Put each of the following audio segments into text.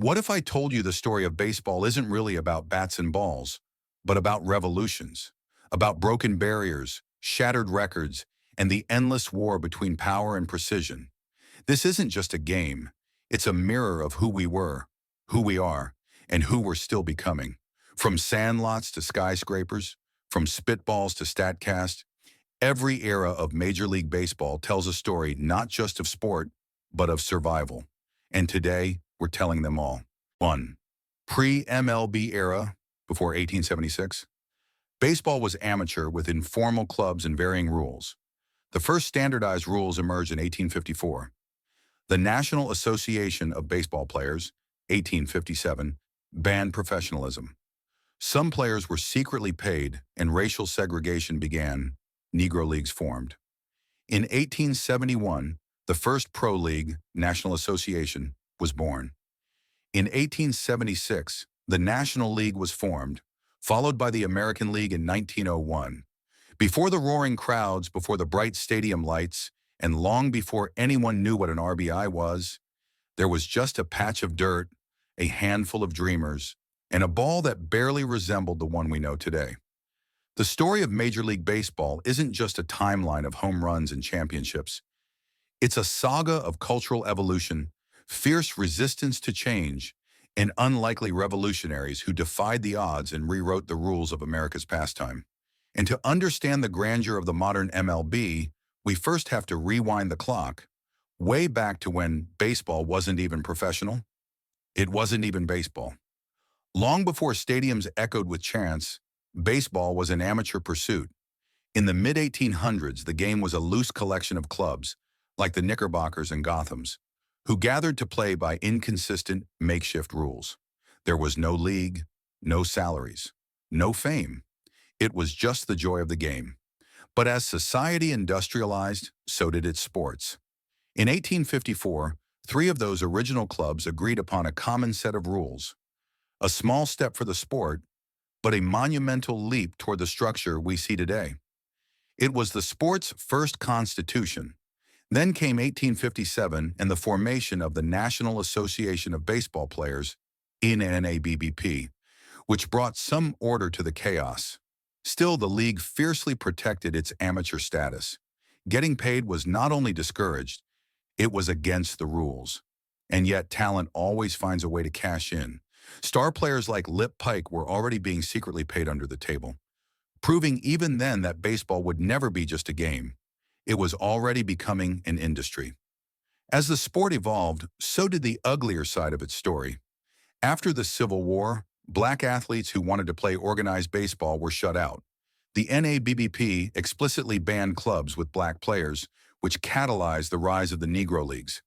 What if I told you the story of baseball isn't really about bats and balls, but about revolutions, about broken barriers, shattered records, and the endless war between power and precision? This isn't just a game. It's a mirror of who we were, who we are, and who we're still becoming. From sandlots to skyscrapers, from spitballs to statcast, every era of Major League Baseball tells a story not just of sport, but of survival. And today, we're telling them all. 1. Pre-MLB era, before 1876. Baseball was amateur with informal clubs and varying rules. The first standardized rules emerged in 1854. The National Association of Baseball Players, 1857, banned professionalism. Some players were secretly paid and racial segregation began. Negro leagues formed. In 1871, the first pro league, National Association, was born. In 1876, the National League was formed, followed by the American League in 1901. Before the roaring crowds, before the bright stadium lights, and long before anyone knew what an RBI was, there was just a patch of dirt, a handful of dreamers, and a ball that barely resembled the one we know today. The story of Major League Baseball isn't just a timeline of home runs and championships. It's a saga of cultural evolution, fierce resistance to change, and unlikely revolutionaries who defied the odds and rewrote the rules of America's pastime. And to understand the grandeur of the modern MLB, we first have to rewind the clock, way back to when baseball wasn't even professional. It wasn't even baseball. Long before stadiums echoed with chants, baseball was an amateur pursuit. In the mid-1800s, the game was a loose collection of clubs, like the Knickerbockers and Gothams, who gathered to play by inconsistent, makeshift rules. There was no league, no salaries, no fame. It was just the joy of the game. But as society industrialized, so did its sports. In 1854, three of those original clubs agreed upon a common set of rules. A small step for the sport, but a monumental leap toward the structure we see today. It was the sport's first constitution. Then came 1857 and the formation of the National Association of Baseball Players, NABBP, which brought some order to the chaos. Still, the league fiercely protected its amateur status. Getting paid was not only discouraged, it was against the rules. And yet talent always finds a way to cash in. Star players like Lip Pike were already being secretly paid under the table, proving even then that baseball would never be just a game. It was already becoming an industry. As the sport evolved, so did the uglier side of its story. After the Civil War, black athletes who wanted to play organized baseball were shut out. The NABBP explicitly banned clubs with black players, which catalyzed the rise of the Negro Leagues,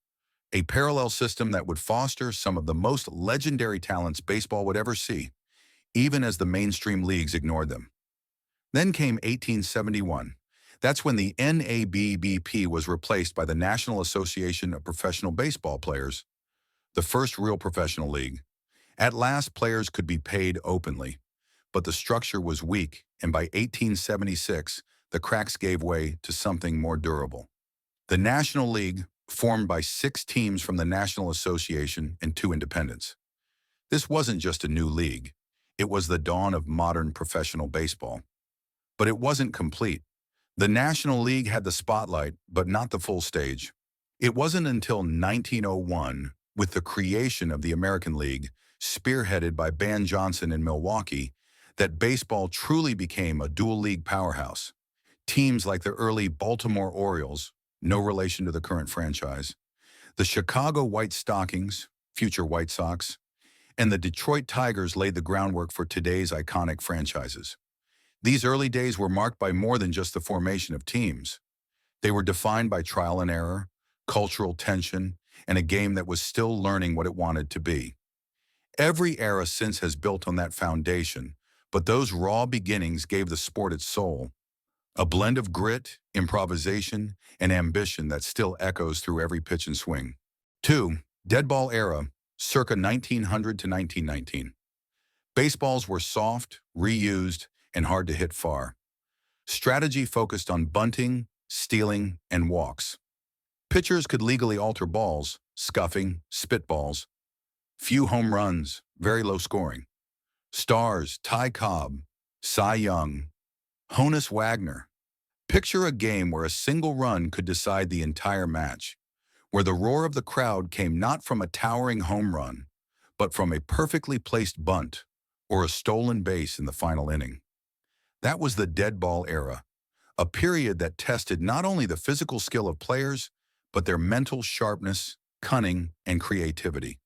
a parallel system that would foster some of the most legendary talents baseball would ever see, even as the mainstream leagues ignored them. Then came 1871. That's when the NABBP was replaced by the National Association of Professional Baseball Players, the first real professional league. At last, players could be paid openly, but the structure was weak, and by 1876, the cracks gave way to something more durable. The National League, formed by 6 teams from the National Association and 2 independents. This wasn't just a new league. It was the dawn of modern professional baseball. But it wasn't complete. The National League had the spotlight, but not the full stage. It wasn't until 1901, with the creation of the American League, spearheaded by Ban Johnson in Milwaukee, that baseball truly became a dual-league powerhouse. Teams like the early Baltimore Orioles, no relation to the current franchise, the Chicago White Stockings, future White Sox, and the Detroit Tigers laid the groundwork for today's iconic franchises. These early days were marked by more than just the formation of teams. They were defined by trial and error, cultural tension, and a game that was still learning what it wanted to be. Every era since has built on that foundation, but those raw beginnings gave the sport its soul, a blend of grit, improvisation, and ambition that still echoes through every pitch and swing. 2. Dead ball era, circa 1900 to 1919. Baseballs were soft, reused, and hard to hit far. Strategy focused on bunting, stealing, and walks. Pitchers could legally alter balls, scuffing, spitballs, Few home runs, very low scoring. Stars, Ty Cobb, Cy Young, Honus Wagner. Picture a game where a single run could decide the entire match, where the roar of the crowd came not from a towering home run, but from a perfectly placed bunt or a stolen base in the final inning. That was the dead ball era, a period that tested not only the physical skill of players, but their mental sharpness, cunning, and creativity.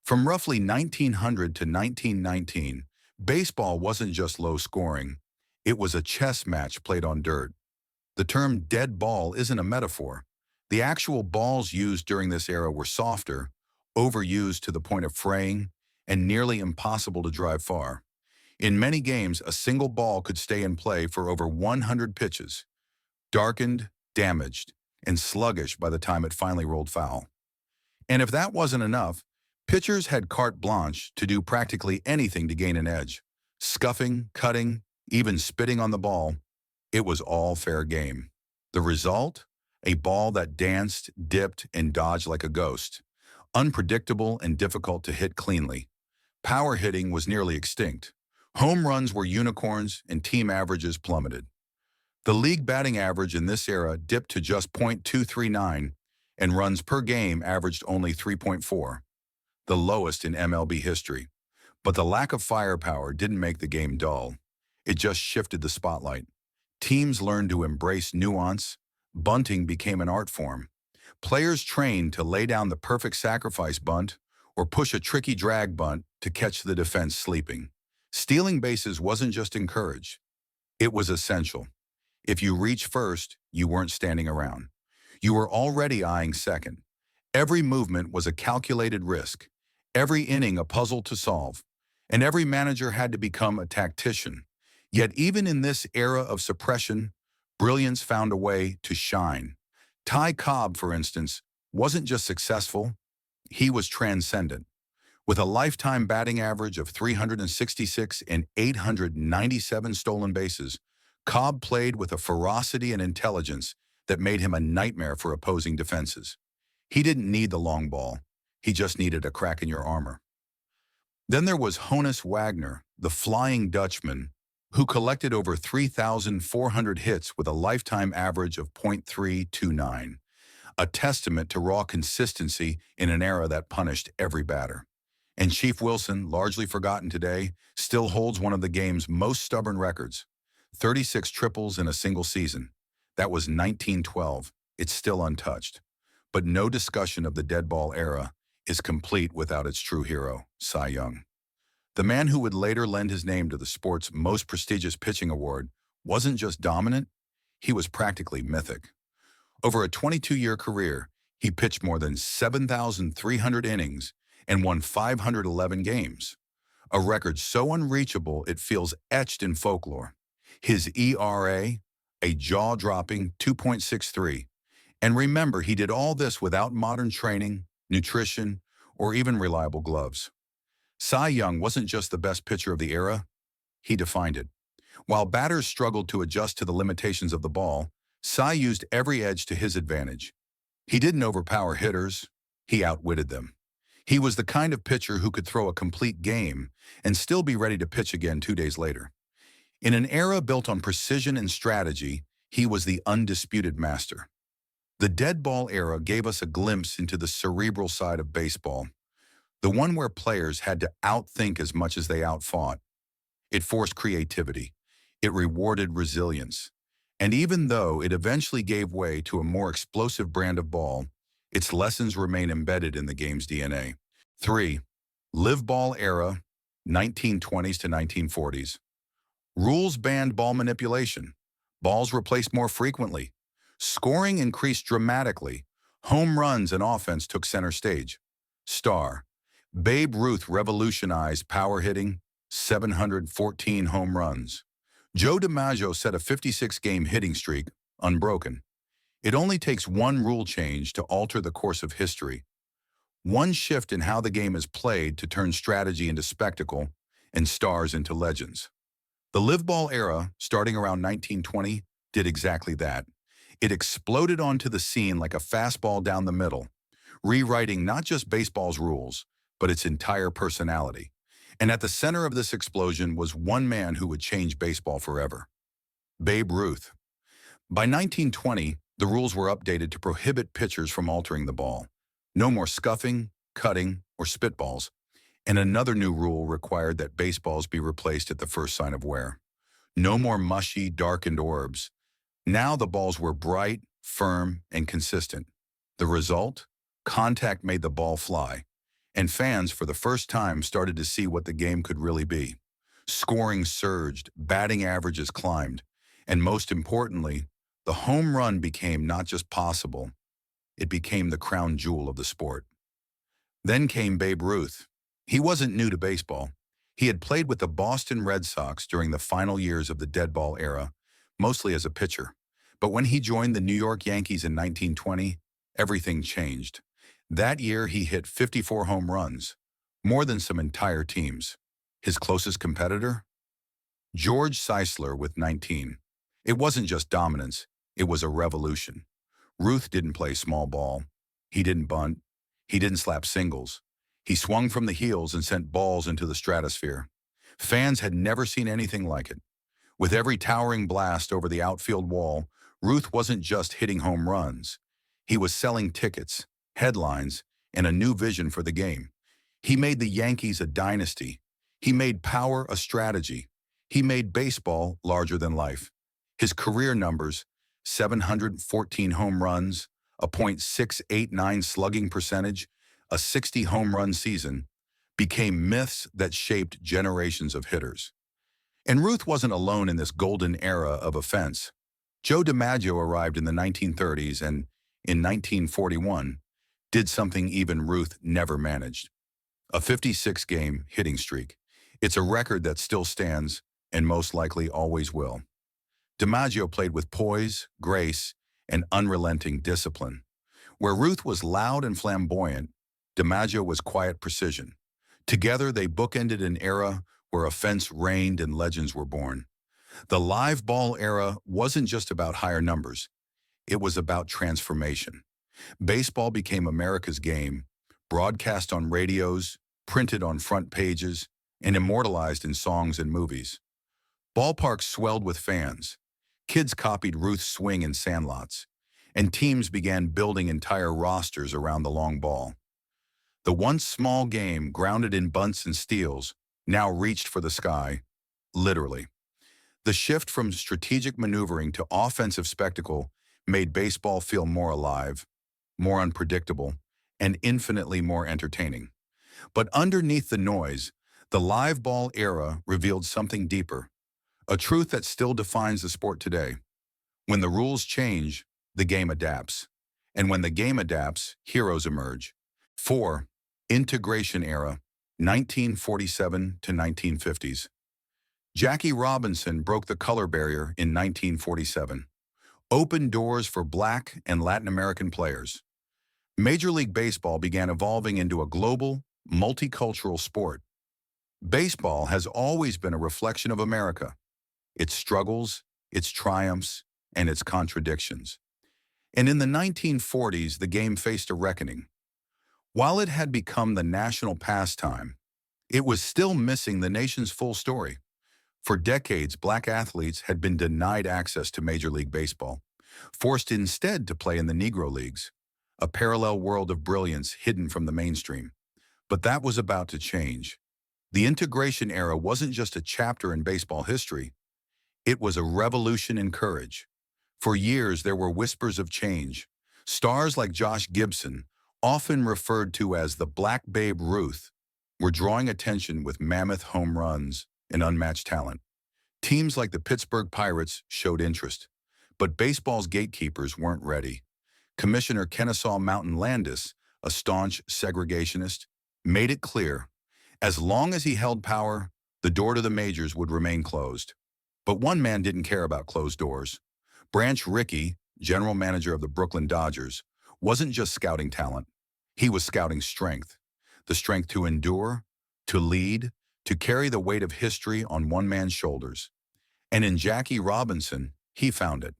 From roughly 1900 to 1919, baseball wasn't just low scoring, it was a chess match played on dirt. The term dead ball isn't a metaphor. The actual balls used during this era were softer, overused to the point of fraying, and nearly impossible to drive far. In many games, a single ball could stay in play for over 100 pitches, darkened, damaged, and sluggish by the time it finally rolled foul. And if that wasn't enough, pitchers had carte blanche to do practically anything to gain an edge. Scuffing, cutting, even spitting on the ball, it was all fair game. The result? A ball that danced, dipped, and dodged like a ghost. Unpredictable and difficult to hit cleanly. Power hitting was nearly extinct. Home runs were unicorns and team averages plummeted. The league batting average in this era dipped to just .239, and runs per game averaged only 3.4, the lowest in MLB history. But the lack of firepower didn't make the game dull. It just shifted the spotlight. Teams learned to embrace nuance. Bunting became an art form. Players trained to lay down the perfect sacrifice bunt or push a tricky drag bunt to catch the defense sleeping. Stealing bases wasn't just encouraged. It was essential. If you reached first, you weren't standing around. You were already eyeing second. Every movement was a calculated risk. Every inning a puzzle to solve. And every manager had to become a tactician. Yet even in this era of suppression, brilliance found a way to shine. Ty Cobb, for instance, wasn't just successful, he was transcendent. With a lifetime batting average of 366 and 897 stolen bases, Cobb played with a ferocity and intelligence that made him a nightmare for opposing defenses. He didn't need the long ball, he just needed a crack in your armor. Then there was Honus Wagner, the Flying Dutchman, who collected over 3,400 hits with a lifetime average of .329, a testament to raw consistency in an era that punished every batter. And Chief Wilson, largely forgotten today, still holds one of the game's most stubborn records, 36 triples in a single season. That was 1912. It's still untouched. But no discussion of the dead ball era is complete without its true hero, Cy Young. The man who would later lend his name to the sport's most prestigious pitching award wasn't just dominant, he was practically mythic. Over a 22-year career, he pitched more than 7,300 innings and won 511 games, a record so unreachable it feels etched in folklore. His ERA, a jaw-dropping 2.63. And remember, he did all this without modern training, nutrition, or even reliable gloves. Cy Young wasn't just the best pitcher of the era, he defined it. While batters struggled to adjust to the limitations of the ball, Cy used every edge to his advantage. He didn't overpower hitters, he outwitted them. He was the kind of pitcher who could throw a complete game and still be ready to pitch again 2 days later. In an era built on precision and strategy, he was the undisputed master. The dead ball era gave us a glimpse into the cerebral side of baseball, the one where players had to outthink as much as they outfought. It forced creativity. It rewarded resilience. And even though it eventually gave way to a more explosive brand of ball, its lessons remain embedded in the game's DNA. 3. Live ball era, 1920s to 1940s. Rules banned ball manipulation. Balls replaced more frequently. Scoring increased dramatically. Home runs and offense took center stage. Star. Babe Ruth revolutionized power hitting, 714 home runs. Joe DiMaggio set a 56-game hitting streak, unbroken. It only takes one rule change to alter the course of history. One shift in how the game is played to turn strategy into spectacle and stars into legends. The live ball era, starting around 1920, did exactly that. It exploded onto the scene like a fastball down the middle, rewriting not just baseball's rules, but its entire personality. And at the center of this explosion was one man who would change baseball forever: Babe Ruth. By 1920, the rules were updated to prohibit pitchers from altering the ball. No more scuffing, cutting, or spitballs. And another new rule required that baseballs be replaced at the first sign of wear. No more mushy, darkened orbs. Now the balls were bright, firm, and consistent. The result? Contact made the ball fly. And fans, for the first time, started to see what the game could really be. Scoring surged, batting averages climbed, and most importantly, the home run became not just possible, it became the crown jewel of the sport. Then came Babe Ruth. He wasn't new to baseball. He had played with the Boston Red Sox during the final years of the dead ball era, mostly as a pitcher. But when he joined the New York Yankees in 1920, everything changed. That year, he hit 54 home runs, more than some entire teams. His closest competitor? George Sisler with 19. It wasn't just dominance, it was a revolution. Ruth didn't play small ball. He didn't bunt. He didn't slap singles. He swung from the heels and sent balls into the stratosphere. Fans had never seen anything like it. With every towering blast over the outfield wall, Ruth wasn't just hitting home runs. He was selling tickets, headlines, and a new vision for the game. He made the Yankees a dynasty. He made power a strategy. He made baseball larger than life. His career numbers: 714 home runs, a .689 slugging percentage, a 60 home run season, became myths that shaped generations of hitters. And Ruth wasn't alone in this golden era of offense. Joe DiMaggio arrived in the 1930s and, in 1941, did something even Ruth never managed: a 56-game hitting streak. It's a record that still stands and most likely always will. DiMaggio played with poise, grace, and unrelenting discipline. Where Ruth was loud and flamboyant, DiMaggio was quiet precision. Together, they bookended an era where offense reigned and legends were born. The live ball era wasn't just about higher numbers. It was about transformation. Baseball became America's game, broadcast on radios, printed on front pages, and immortalized in songs and movies. Ballparks swelled with fans. Kids copied Ruth's swing in sandlots, and teams began building entire rosters around the long ball. The once small game, grounded in bunts and steals, now reached for the sky, literally. The shift from strategic maneuvering to offensive spectacle made baseball feel more alive, more unpredictable, and infinitely more entertaining. But underneath the noise, the live ball era revealed something deeper, a truth that still defines the sport today. When the rules change, the game adapts. And when the game adapts, heroes emerge. 4. Integration Era, 1947 to 1950s. Jackie Robinson broke the color barrier in 1947, opened doors for Black and Latin American players. Major League Baseball began evolving into a global, multicultural sport. Baseball has always been a reflection of America, its struggles, its triumphs, and its contradictions. And in the 1940s, the game faced a reckoning. While it had become the national pastime, it was still missing the nation's full story. For decades, Black athletes had been denied access to Major League Baseball, forced instead to play in the Negro Leagues, a parallel world of brilliance hidden from the mainstream. But that was about to change. The integration era wasn't just a chapter in baseball history, it was a revolution in courage. For years, there were whispers of change. Stars like Josh Gibson, often referred to as the Black Babe Ruth, were drawing attention with mammoth home runs and unmatched talent. Teams like the Pittsburgh Pirates showed interest, but baseball's gatekeepers weren't ready. Commissioner Kennesaw Mountain Landis, a staunch segregationist, made it clear, as long as he held power, the door to the majors would remain closed. But one man didn't care about closed doors. Branch Rickey, general manager of the Brooklyn Dodgers, wasn't just scouting talent. He was scouting strength. The strength to endure, to lead, to carry the weight of history on one man's shoulders. And in Jackie Robinson, he found it.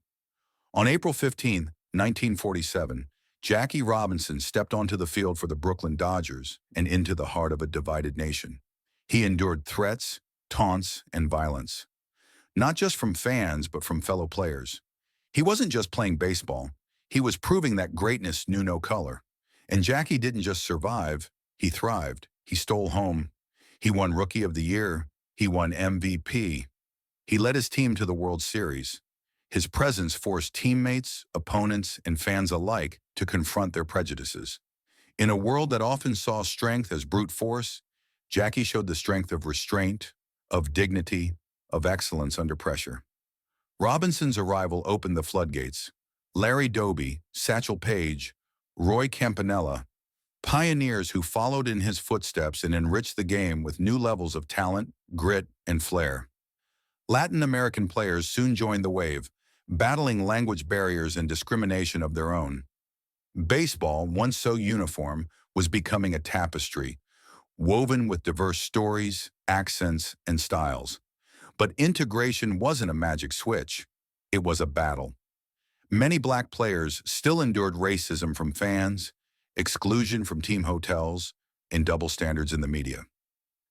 On April 15, 1947, Jackie Robinson stepped onto the field for the Brooklyn Dodgers and into the heart of a divided nation. He endured threats, taunts, and violence, not just from fans, but from fellow players. He wasn't just playing baseball. He was proving that greatness knew no color. And Jackie didn't just survive, he thrived. He stole home. He won Rookie of the Year. He won MVP. He led his team to the World Series. His presence forced teammates, opponents, and fans alike to confront their prejudices. In a world that often saw strength as brute force, Jackie showed the strength of restraint, of dignity, of excellence under pressure. Robinson's arrival opened the floodgates. Larry Doby, Satchel Paige, Roy Campanella, pioneers who followed in his footsteps and enriched the game with new levels of talent, grit, and flair. Latin American players soon joined the wave, battling language barriers and discrimination of their own. Baseball, once so uniform, was becoming a tapestry, woven with diverse stories, accents, and styles. But integration wasn't a magic switch. It was a battle. Many black players still endured racism from fans, exclusion from team hotels, and double standards in the media.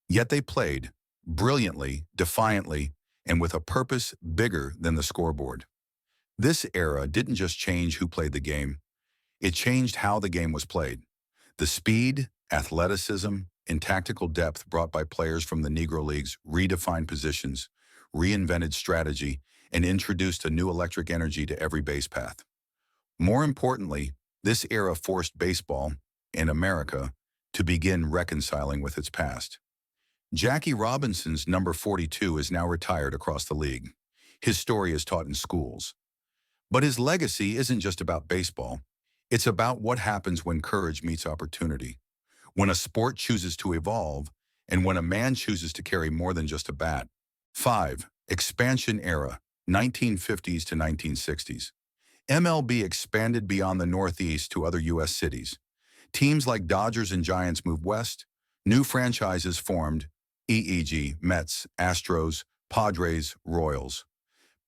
Yet they played, brilliantly, defiantly, and with a purpose bigger than the scoreboard. This era didn't just change who played the game, it changed how the game was played. The speed, athleticism, and tactical depth brought by players from the Negro Leagues redefined positions, reinvented strategy, and introduced a new electric energy to every base path. More importantly, this era forced baseball, in America, to begin reconciling with its past. Jackie Robinson's number 42 is now retired across the league. His story is taught in schools. But his legacy isn't just about baseball. It's about what happens when courage meets opportunity, when a sport chooses to evolve, and when a man chooses to carry more than just a bat. 5. Expansion Era, 1950s to 1960s. MLB expanded beyond the Northeast to other U.S. cities. Teams like Dodgers and Giants moved west. New franchises formed, e.g. Mets, Astros, Padres, Royals.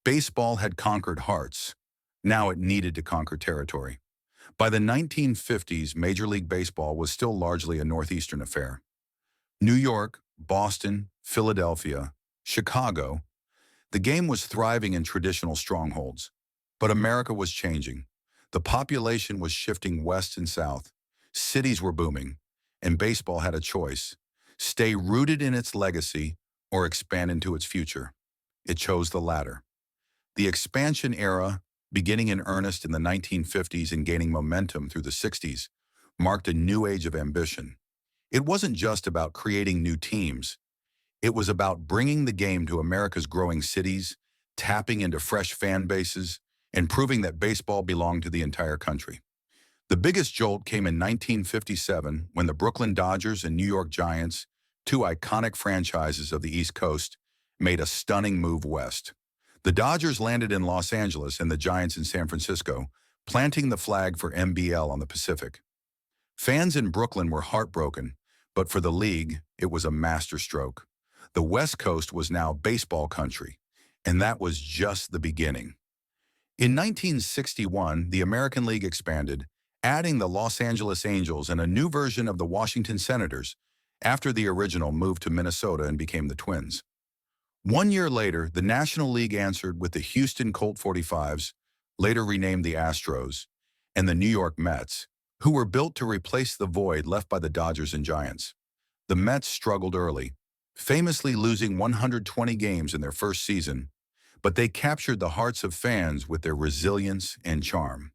Baseball had conquered hearts. Now it needed to conquer territory. By the 1950s, Major League Baseball was still largely a Northeastern affair. New York, Boston, Philadelphia, Chicago, the game was thriving in traditional strongholds. But America was changing. The population was shifting west and south. Cities were booming, and baseball had a choice: stay rooted in its legacy or expand into its future. It chose the latter. The expansion era, beginning in earnest in the 1950s and gaining momentum through the 60s, marked a new age of ambition. It wasn't just about creating new teams. It was about bringing the game to America's growing cities, tapping into fresh fan bases, and proving that baseball belonged to the entire country. The biggest jolt came in 1957 when the Brooklyn Dodgers and New York Giants, two iconic franchises of the East Coast, made a stunning move west. The Dodgers landed in Los Angeles and the Giants in San Francisco, planting the flag for MBL on the Pacific. Fans in Brooklyn were heartbroken, but for the league, it was a masterstroke. The West Coast was now baseball country, and that was just the beginning. In 1961, the American League expanded, adding the Los Angeles Angels and a new version of the Washington Senators, after the original moved to Minnesota and became the Twins. 1 year later, the National League answered with the Houston Colt 45s, later renamed the Astros, and the New York Mets, who were built to replace the void left by the Dodgers and Giants. The Mets struggled early, famously losing 120 games in their first season, but they captured the hearts of fans with their resilience and charm.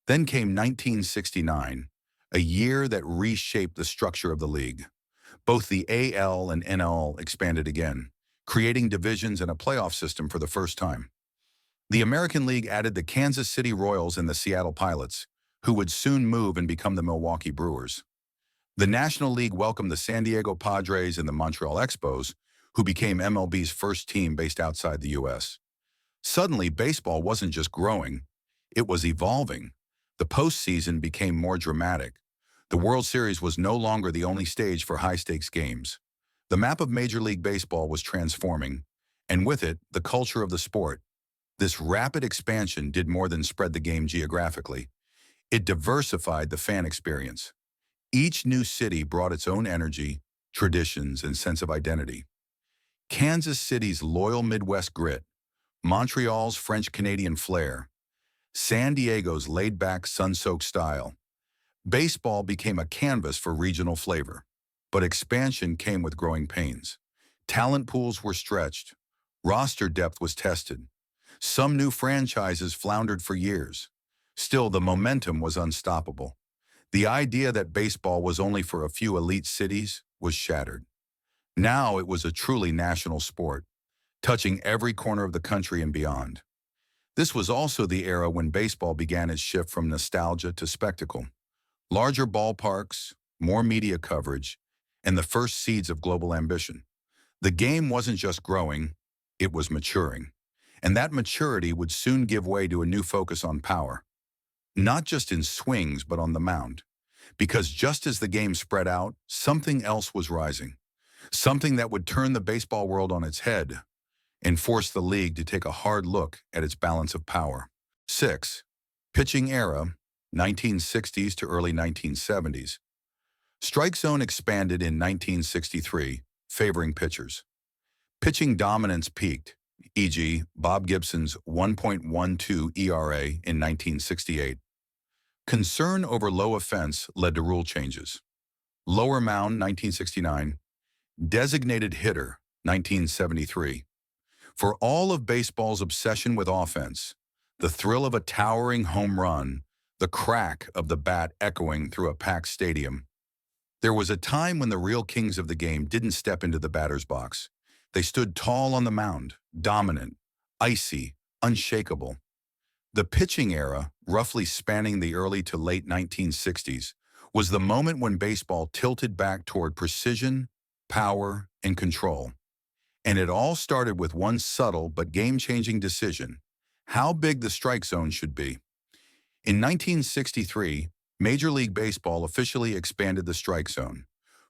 Then came 1969, a year that reshaped the structure of the league. Both the AL and NL expanded again, creating divisions and a playoff system for the first time. The American League added the Kansas City Royals and the Seattle Pilots, who would soon move and become the Milwaukee Brewers. The National League welcomed the San Diego Padres and the Montreal Expos, who became MLB's first team based outside the U.S. Suddenly, baseball wasn't just growing, it was evolving. The postseason became more dramatic. The World Series was no longer the only stage for high-stakes games. The map of Major League Baseball was transforming, and with it, the culture of the sport. This rapid expansion did more than spread the game geographically. It diversified the fan experience. Each new city brought its own energy, traditions, and sense of identity. Kansas City's loyal Midwest grit, Montreal's French-Canadian flair, San Diego's laid-back sun-soaked style. Baseball became a canvas for regional flavor, but expansion came with growing pains. Talent pools were stretched, roster depth was tested. Some new franchises floundered for years. Still, the momentum was unstoppable. The idea that baseball was only for a few elite cities was shattered. Now it was a truly national sport, touching every corner of the country and beyond. This was also the era when baseball began its shift from nostalgia to spectacle. Larger ballparks, more media coverage, and the first seeds of global ambition. The game wasn't just growing, it was maturing. And that maturity would soon give way to a new focus on power. Not just in swings, but on the mound. Because just as the game spread out, something else was rising. Something that would turn the baseball world on its head and force the league to take a hard look at its balance of power. 6. Pitching era, 1960s to early 1970s. Strike zone expanded in 1963, favoring pitchers. Pitching dominance peaked, e.g., Bob Gibson's 1.12 ERA in 1968. Concern over low offense led to rule changes. Lower mound, 1969. Designated hitter, 1973. For all of baseball's obsession with offense, the thrill of a towering home run, the crack of the bat echoing through a packed stadium. There was a time when the real kings of the game didn't step into the batter's box. They stood tall on the mound, dominant, icy, unshakable. The pitching era, roughly spanning the early to late 1960s, was the moment when baseball tilted back toward precision, power, and control. And it all started with one subtle but game-changing decision: how big the strike zone should be. In 1963, Major League Baseball officially expanded the strike zone,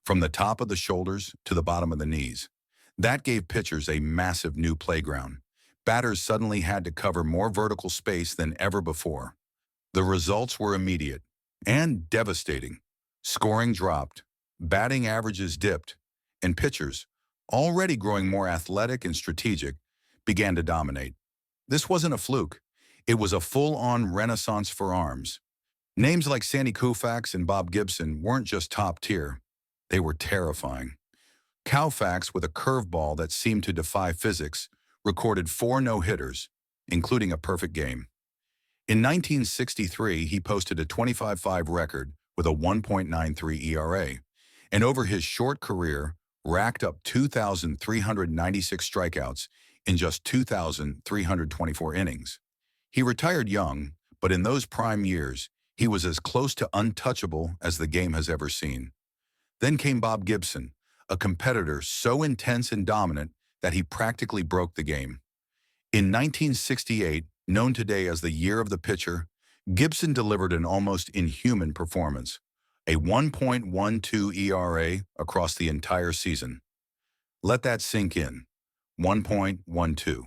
from the top of the shoulders to the bottom of the knees. That gave pitchers a massive new playground. Batters suddenly had to cover more vertical space than ever before. The results were immediate and devastating. Scoring dropped, batting averages dipped, and pitchers, already growing more athletic and strategic, began to dominate. This wasn't a fluke. It was a full-on renaissance for arms. Names like Sandy Koufax and Bob Gibson weren't just top tier. They were terrifying. Koufax, with a curveball that seemed to defy physics, recorded 4 no-hitters, including a perfect game. In 1963, he posted a 25-5 record with a 1.93 ERA, and over his short career, racked up 2,396 strikeouts in just 2,324 innings. He retired young, but in those prime years, he was as close to untouchable as the game has ever seen. Then came Bob Gibson, a competitor so intense and dominant that he practically broke the game. In 1968, known today as the year of the pitcher, Gibson delivered an almost inhuman performance, a 1.12 ERA across the entire season. Let that sink in. 1.12.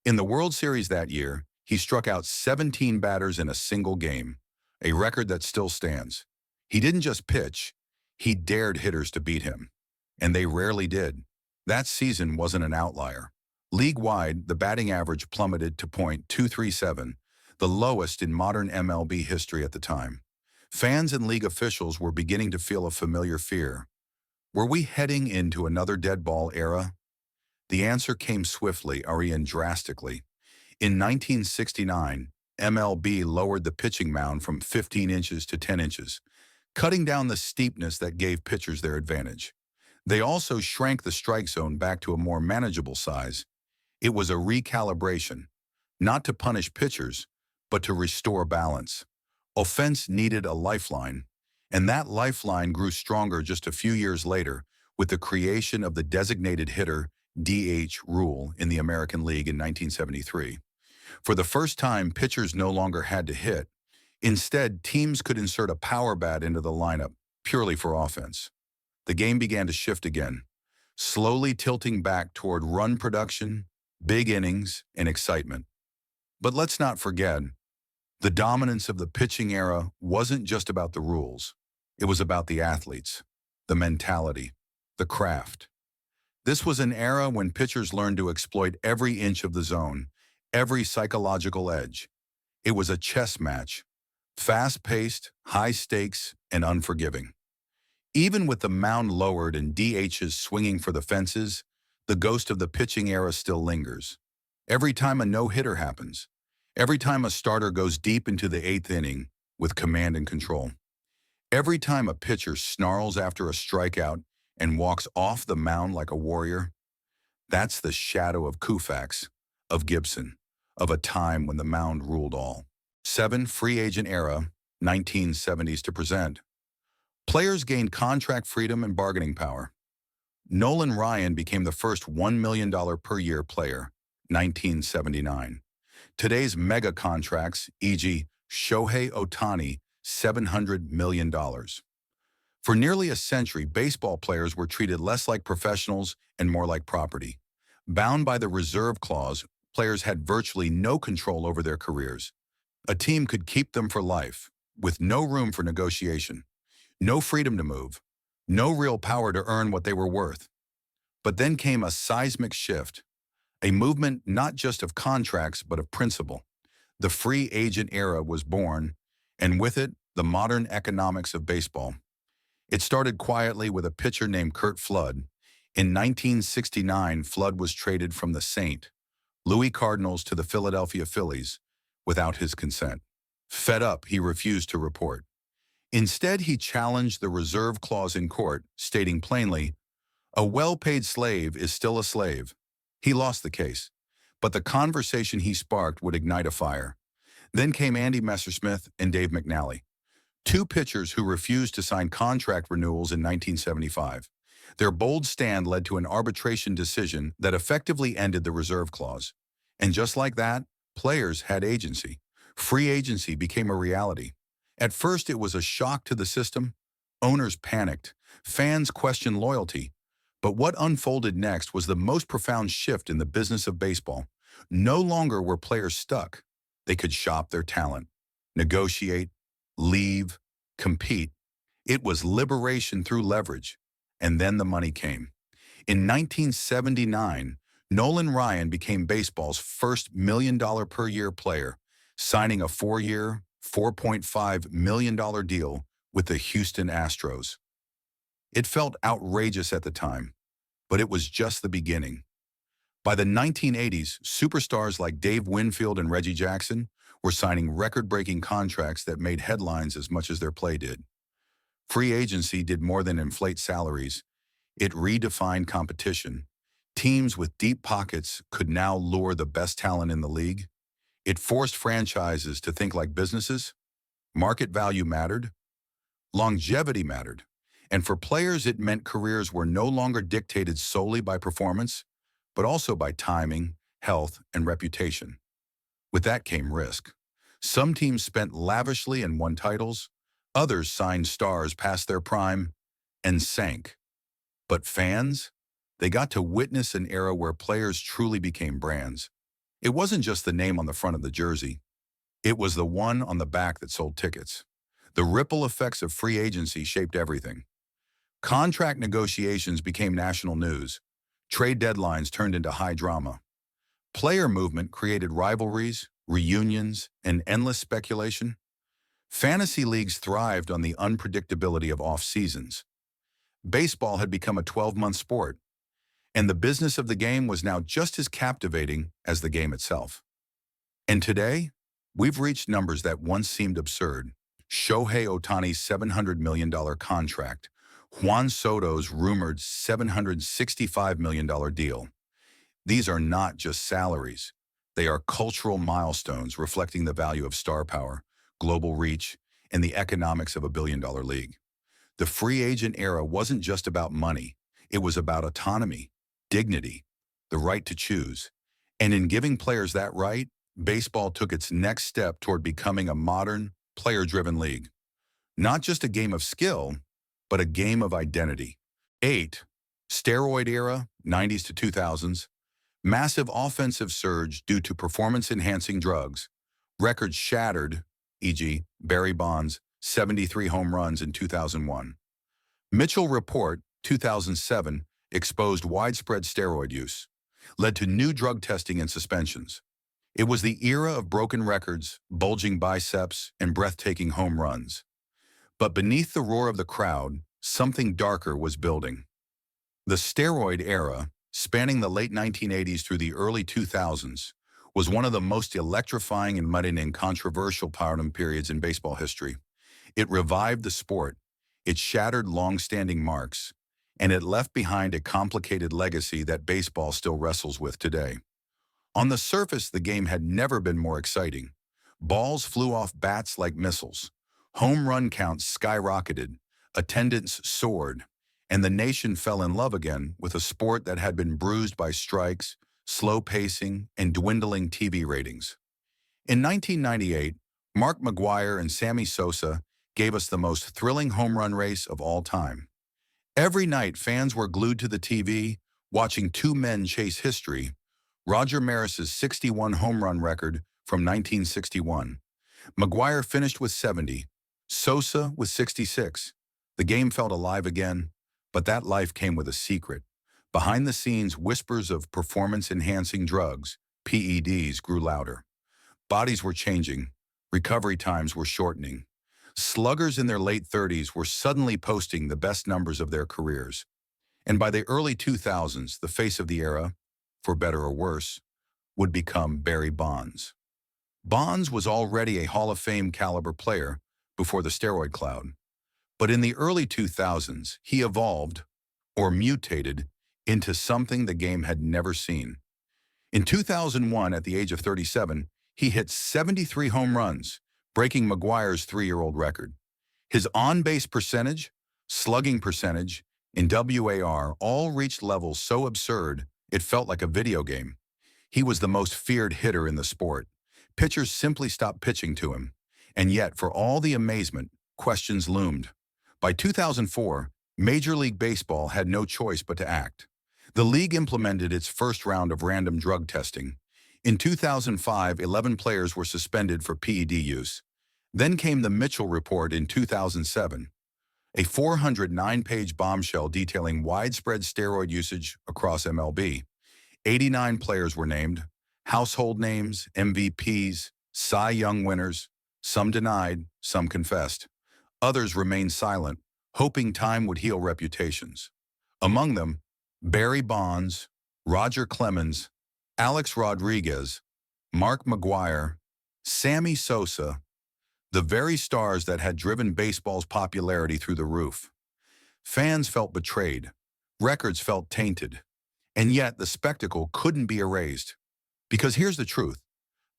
In the World Series that year, he struck out 17 batters in a single game, a record that still stands. He didn't just pitch, he dared hitters to beat him. And they rarely did. That season wasn't an outlier. League-wide, the batting average plummeted to .237, the lowest in modern MLB history at the time. Fans and league officials were beginning to feel a familiar fear. Were we heading into another dead ball era? The answer came swiftly, and drastically. In 1969, MLB lowered the pitching mound from 15 inches to 10 inches, cutting down the steepness that gave pitchers their advantage. They also shrank the strike zone back to a more manageable size. It was a recalibration, not to punish pitchers, but to restore balance. Offense needed a lifeline, and that lifeline grew stronger just a few years later with the creation of the designated hitter DH rule in the American League in 1973. For the first time, pitchers no longer had to hit. Instead, teams could insert a power bat into the lineup, purely for offense. The game began to shift again, slowly tilting back toward run production, big innings, and excitement. But let's not forget, The dominance of the pitching era wasn't just about the rules. It was about the athletes, the mentality, the craft. This was an era when pitchers learned to exploit every inch of the zone, every psychological edge. It was a chess match, fast-paced, high stakes, and unforgiving. Even with the mound lowered and DHs swinging for the fences, the ghost of the pitching era still lingers. Every time a no-hitter happens, every time a starter goes deep into the eighth inning with command and control, every time a pitcher snarls after a strikeout and walks off the mound like a warrior, that's the shadow of Koufax, of Gibson, of a time when the mound ruled all. 7. Free agent era, 1970s to present. Players gained contract freedom and bargaining power. Nolan Ryan became the first $1 million per year player, 1979. Today's mega contracts, e.g. Shohei Ohtani, $700 million. For nearly a century, baseball players were treated less like professionals and more like property. Bound by the reserve clause, players had virtually no control over their careers. A team could keep them for life, with no room for negotiation, no freedom to move, no real power to earn what they were worth. But then came a seismic shift, a movement not just of contracts but of principle. The free agent era was born, and with it, the modern economics of baseball. It started quietly with a pitcher named Curt Flood. In 1969, Flood was traded from the St. Louis Cardinals to the Philadelphia Phillies without his consent. Fed up, he refused to report. Instead, he challenged the reserve clause in court, stating plainly, "A well-paid slave is still a slave." He lost the case, but the conversation he sparked would ignite a fire. Then came Andy Messersmith and Dave McNally, two pitchers who refused to sign contract renewals in 1975. Their bold stand led to an arbitration decision that effectively ended the reserve clause. And just like that, players had agency. Free agency became a reality. At first, it was a shock to the system. Owners panicked. Fans questioned loyalty. But what unfolded next was the most profound shift in the business of baseball. No longer were players stuck. They could shop their talent, negotiate, leave, compete. It was liberation through leverage. And then the money came. In 1979, Nolan Ryan became baseball's first $1 million per year player, signing a 4-year, $4.5 million deal with the Houston Astros. It felt outrageous at the time, but it was just the beginning. By the 1980s, superstars like Dave Winfield and Reggie Jackson were signing record-breaking contracts that made headlines as much as their play did. Free agency did more than inflate salaries. It redefined competition. Teams with deep pockets could now lure the best talent in the league. It forced franchises to think like businesses. Market value mattered. Longevity mattered. And for players, it meant careers were no longer dictated solely by performance, but also by timing, health, and reputation. With that came risk. Some teams spent lavishly and won titles. Others signed stars past their prime and sank. But fans? They got to witness an era where players truly became brands. It wasn't just the name on the front of the jersey. It was the one on the back that sold tickets. The ripple effects of free agency shaped everything. Contract negotiations became national news. Trade deadlines turned into high drama. Player movement created rivalries, reunions, and endless speculation. Fantasy leagues thrived on the unpredictability of off-seasons. Baseball had become a 12-month sport, and the business of the game was now just as captivating as the game itself. And today, we've reached numbers that once seemed absurd. Shohei Ohtani's $700 million contract, Juan Soto's rumored $765 million deal. These are not just salaries. They are cultural milestones reflecting the value of star power, global reach, and the economics of a billion-dollar league. The free agent era wasn't just about money. It was about autonomy, dignity, the right to choose. And in giving players that right, baseball took its next step toward becoming a modern, player-driven league. Not just a game of skill, but a game of identity. 8. Steroid era, 90s to 2000s. Massive offensive surge due to performance-enhancing drugs. Records shattered, e.g., Barry Bonds' 73 home runs in 2001. Mitchell Report, 2007, exposed widespread steroid use, led to new drug testing and suspensions. It was the era of broken records, bulging biceps, and breathtaking home runs. But beneath the roar of the crowd, something darker was building. The steroid era, spanning the late 1980s through the early 2000s, was one of the most electrifying and muddying and controversial periods in baseball history. It revived the sport, it shattered long-standing marks, and it left behind a complicated legacy that baseball still wrestles with today. On the surface, the game had never been more exciting. Balls flew off bats like missiles. Home run counts skyrocketed, attendance soared, and the nation fell in love again with a sport that had been bruised by strikes, slow pacing, and dwindling TV ratings. In 1998, Mark McGwire and Sammy Sosa gave us the most thrilling home run race of all time. Every night, fans were glued to the TV, watching two men chase history: Roger Maris's 61 home run record from 1961. McGwire finished with 70, Sosa with 66. The game felt alive again, but that life came with a secret. Behind the scenes, whispers of performance-enhancing drugs, PEDs, grew louder. Bodies were changing, recovery times were shortening. Sluggers in their late 30s were suddenly posting the best numbers of their careers. And by the early 2000s, the face of the era, for better or worse, would become Barry Bonds. Bonds was already a Hall of Fame caliber player before the steroid cloud. But in the early 2000s, he evolved, or mutated, into something the game had never seen. In 2001, at the age of 37, he hit 73 home runs, breaking McGwire's 3-year-old record. His on-base percentage, slugging percentage, and WAR all reached levels so absurd it felt like a video game. He was the most feared hitter in the sport. Pitchers simply stopped pitching to him. And yet, for all the amazement, questions loomed. By 2004, Major League Baseball had no choice but to act. The league implemented its first round of random drug testing. In 2005, 11 players were suspended for PED use. Then came the Mitchell Report in 2007, a 409-page bombshell detailing widespread steroid usage across MLB. 89 players were named, household names, MVPs, Cy Young winners. Some denied, some confessed. Others remained silent, hoping time would heal reputations. Among them, Barry Bonds, Roger Clemens, Alex Rodriguez, Mark McGwire, Sammy Sosa, the very stars that had driven baseball's popularity through the roof. Fans felt betrayed, records felt tainted, and yet the spectacle couldn't be erased. Because here's the truth,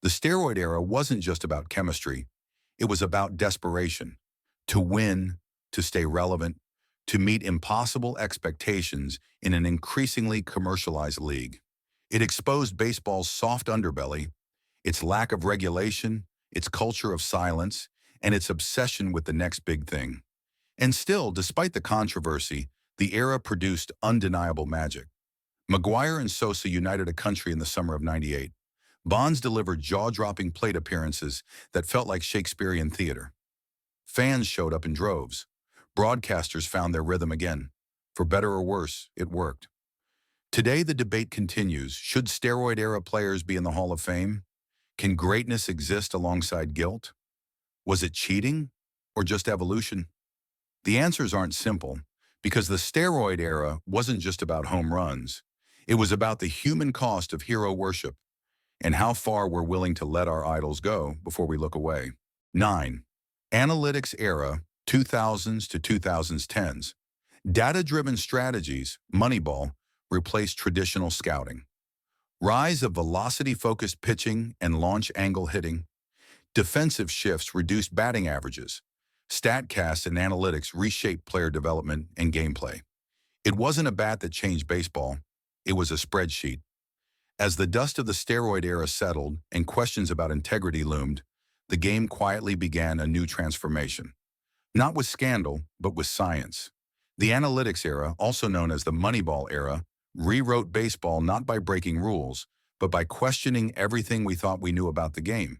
the steroid era wasn't just about chemistry, it was about desperation. To win, to stay relevant, to meet impossible expectations in an increasingly commercialized league. It exposed baseball's soft underbelly, its lack of regulation, its culture of silence, and its obsession with the next big thing. And still, despite the controversy, the era produced undeniable magic. McGwire and Sosa united a country in the summer of '98. Bonds delivered jaw-dropping plate appearances that felt like Shakespearean theater. Fans showed up in droves. Broadcasters found their rhythm again. For better or worse, it worked. Today, the debate continues. Should steroid-era players be in the Hall of Fame? Can greatness exist alongside guilt? Was it cheating or just evolution? The answers aren't simple, because the steroid era wasn't just about home runs. It was about the human cost of hero worship and how far we're willing to let our idols go before we look away. 9. Analytics era, 2000s to 2010s. Data-driven strategies, Moneyball, replaced traditional scouting. Rise of velocity-focused pitching and launch angle hitting. Defensive shifts reduced batting averages. StatCast and analytics reshaped player development and gameplay. It wasn't a bat that changed baseball. It was a spreadsheet. As the dust of the steroid era settled and questions about integrity loomed, the game quietly began a new transformation. Not with scandal, but with science. The analytics era, also known as the Moneyball era, rewrote baseball not by breaking rules, but by questioning everything we thought we knew about the game.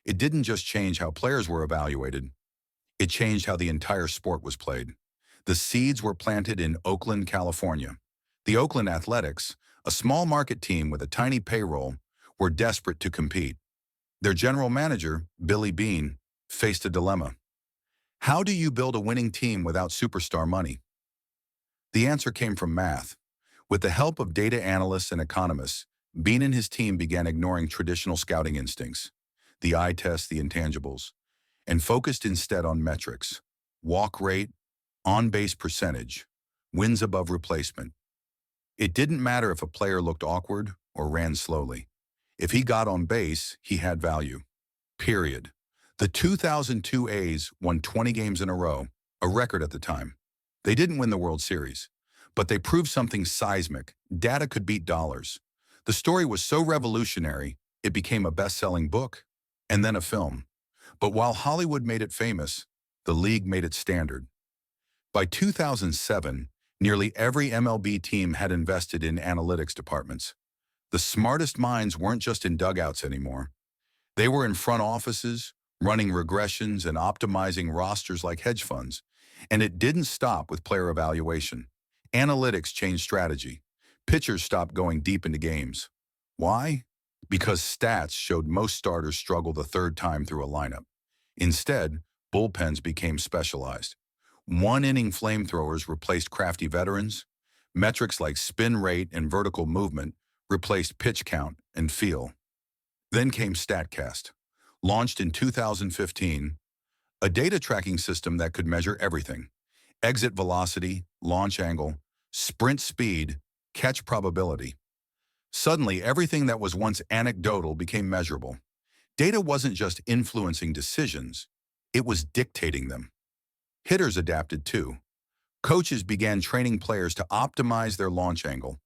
It didn't just change how players were evaluated, it changed how the entire sport was played. The seeds were planted in Oakland, California. The Oakland Athletics, a small market team with a tiny payroll, were desperate to compete. Their general manager, Billy Beane, faced a dilemma. How do you build a winning team without superstar money? The answer came from math. With the help of data analysts and economists, Beane and his team began ignoring traditional scouting instincts, the eye test, the intangibles, and focused instead on metrics: walk rate, on-base percentage, wins above replacement. It didn't matter if a player looked awkward or ran slowly. If he got on base, he had value. Period. The 2002 A's won 20 games in a row, a record at the time. They didn't win the World Series, but they proved something seismic. Data could beat dollars. The story was so revolutionary, it became a best-selling book, and then a film. But while Hollywood made it famous, the league made it standard. By 2007, nearly every MLB team had invested in analytics departments. The smartest minds weren't just in dugouts anymore. They were in front offices, running regressions and optimizing rosters like hedge funds. And it didn't stop with player evaluation. Analytics changed strategy. Pitchers stopped going deep into games. Why? Because stats showed most starters struggle the third time through a lineup. Instead, bullpens became specialized. One-inning flamethrowers replaced crafty veterans. Metrics like spin rate and vertical movement replaced pitch count and feel. Then came StatCast, launched in 2015, a data tracking system that could measure everything: exit velocity, launch angle, sprint speed, catch probability. Suddenly, everything that was once anecdotal became measurable. Data wasn't just influencing decisions, it was dictating them. Hitters adapted too. Coaches began training players to optimize their launch angle,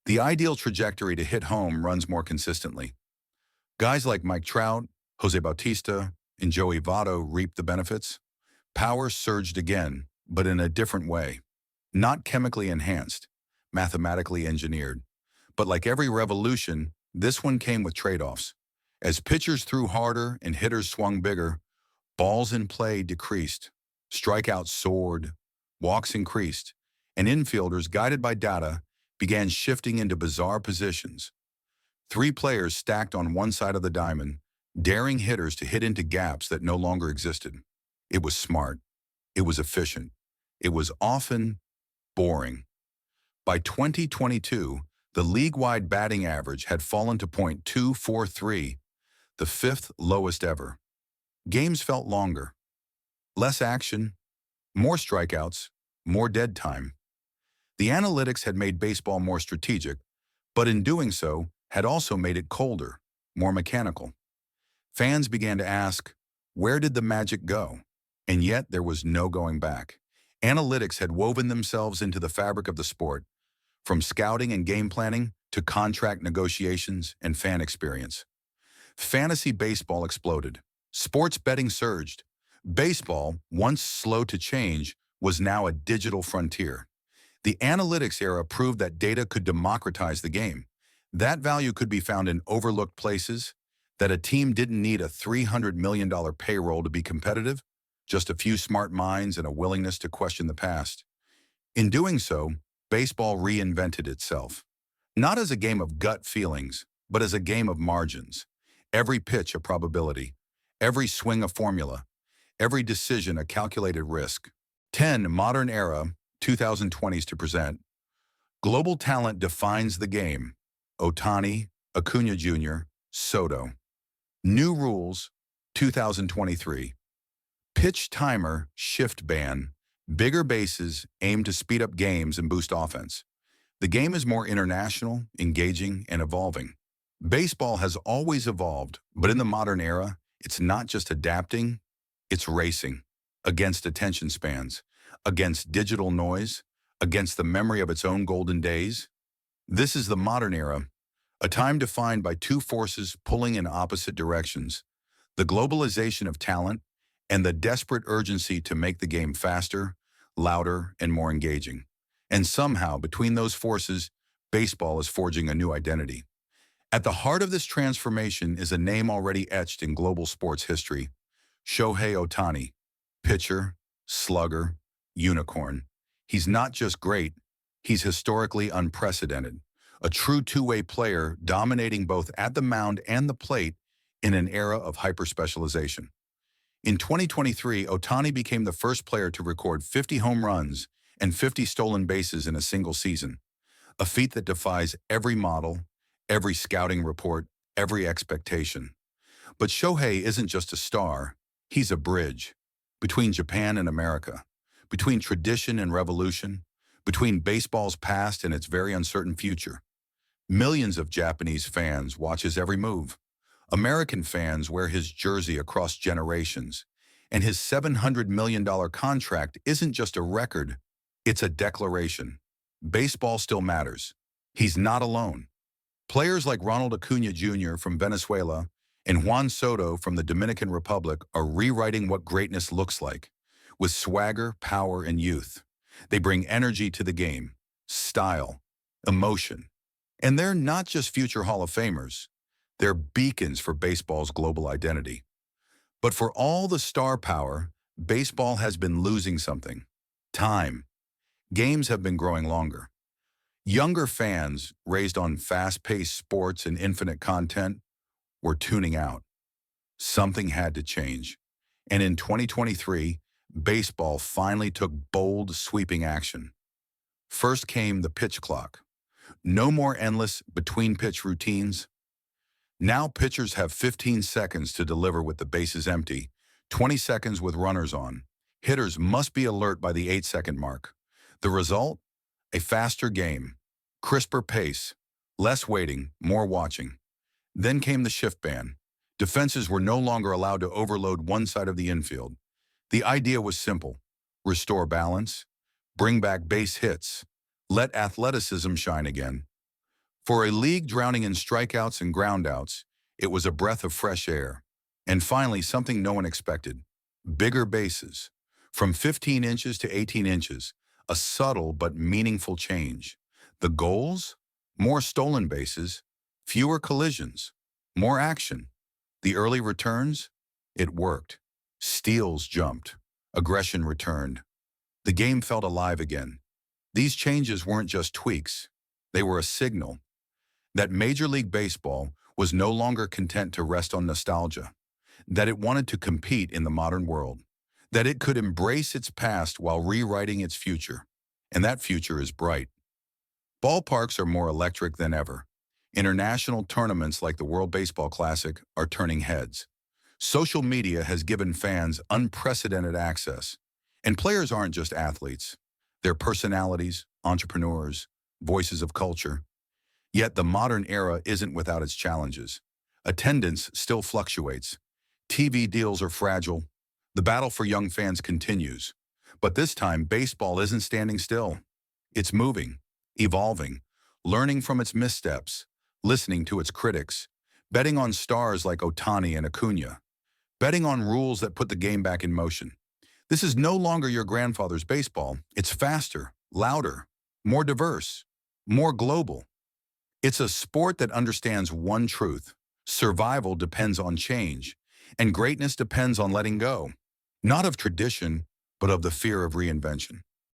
the ideal trajectory to hit home runs more consistently. Guys like Mike Trout, Jose Bautista, and Joey Votto reaped the benefits. Power surged again, but in a different way. Not chemically enhanced, mathematically engineered. But like every revolution, this one came with trade-offs. As pitchers threw harder and hitters swung bigger, balls in play decreased, strikeouts soared, walks increased, and infielders, guided by data, began shifting into bizarre positions. Three players stacked on one side of the diamond, daring hitters to hit into gaps that no longer existed. It was smart. It was efficient. It was often boring. By 2022, the league-wide batting average had fallen to .243, the fifth lowest ever. Games felt longer. Less action, more strikeouts, more dead time. The analytics had made baseball more strategic, but in doing so, had also made it colder, more mechanical. Fans began to ask, where did the magic go? And yet there was no going back. Analytics had woven themselves into the fabric of the sport, from scouting and game planning to contract negotiations and fan experience. Fantasy baseball exploded. Sports betting surged. Baseball, once slow to change, was now a digital frontier. The analytics era proved that data could democratize the game. That value could be found in overlooked places, that a team didn't need a $300 million payroll to be competitive, just a few smart minds and a willingness to question the past. In doing so, baseball reinvented itself. Not as a game of gut feelings, but as a game of margins. Every pitch a probability, every swing a formula, every decision a calculated risk. 10 Modern Era 2020s to present. Global talent defines the game. Ohtani, Acuna Jr., Soto. New rules 2023. Pitch timer shift ban. Bigger bases aim to speed up games and boost offense. The game is more international, engaging, and evolving. Baseball has always evolved, but in the modern era, it's not just adapting, it's racing. Against attention spans, against digital noise, against the memory of its own golden days. This is the modern era, a time defined by two forces pulling in opposite directions: the globalization of talent and the desperate urgency to make the game faster, louder, and more engaging. And somehow, between those forces, baseball is forging a new identity. At the heart of this transformation is a name already etched in global sports history: Shohei Ohtani. Pitcher, slugger, unicorn. He's not just great, he's historically unprecedented. A true two-way player dominating both at the mound and the plate in an era of hyper-specialization. In 2023, Ohtani became the first player to record 50 home runs and 50 stolen bases in a single season, a feat that defies every model, every scouting report, every expectation. But Shohei isn't just a star, he's a bridge between Japan and America, between tradition and revolution, between baseball's past and its very uncertain future. Millions of Japanese fans watch his every move. American fans wear his jersey across generations. And his $700 million contract isn't just a record, it's a declaration. Baseball still matters. He's not alone. Players like Ronald Acuna Jr. from Venezuela and Juan Soto from the Dominican Republic are rewriting what greatness looks like. With swagger, power, and youth, they bring energy to the game, style, emotion. And they're not just future Hall of Famers. They're beacons for baseball's global identity. But for all the star power, baseball has been losing something: time. Games have been growing longer. Younger fans, raised on fast-paced sports and infinite content, were tuning out. Something had to change. And in 2023, baseball finally took bold, sweeping action. First came the pitch clock. No more endless between-pitch routines. Now pitchers have 15 seconds to deliver with the bases empty, 20 seconds with runners on. Hitters must be alert by the 8-second mark. The result? A faster game, crisper pace, less waiting, more watching. Then came the shift ban. Defenses were no longer allowed to overload one side of the infield. The idea was simple: restore balance, bring back base hits, let athleticism shine again. For a league drowning in strikeouts and groundouts, it was a breath of fresh air. And finally, something no one expected: bigger bases. From 15 inches to 18 inches, a subtle but meaningful change. The goals? More stolen bases, fewer collisions, more action. The early returns? It worked. Steals jumped. Aggression returned. The game felt alive again. These changes weren't just tweaks. They were a signal that Major League Baseball was no longer content to rest on nostalgia, that it wanted to compete in the modern world, that it could embrace its past while rewriting its future. And that future is bright. Ballparks are more electric than ever. International tournaments like the World Baseball Classic are turning heads. Social media has given fans unprecedented access. And players aren't just athletes. They're personalities, entrepreneurs, voices of culture. Yet the modern era isn't without its challenges. Attendance still fluctuates. TV deals are fragile. The battle for young fans continues. But this time, baseball isn't standing still. It's moving, evolving, learning from its missteps, listening to its critics, betting on stars like Ohtani and Acuna, betting on rules that put the game back in motion. This is no longer your grandfather's baseball. It's faster, louder, more diverse, more global. It's a sport that understands one truth: survival depends on change, and greatness depends on letting go, not of tradition, but of the fear of reinvention.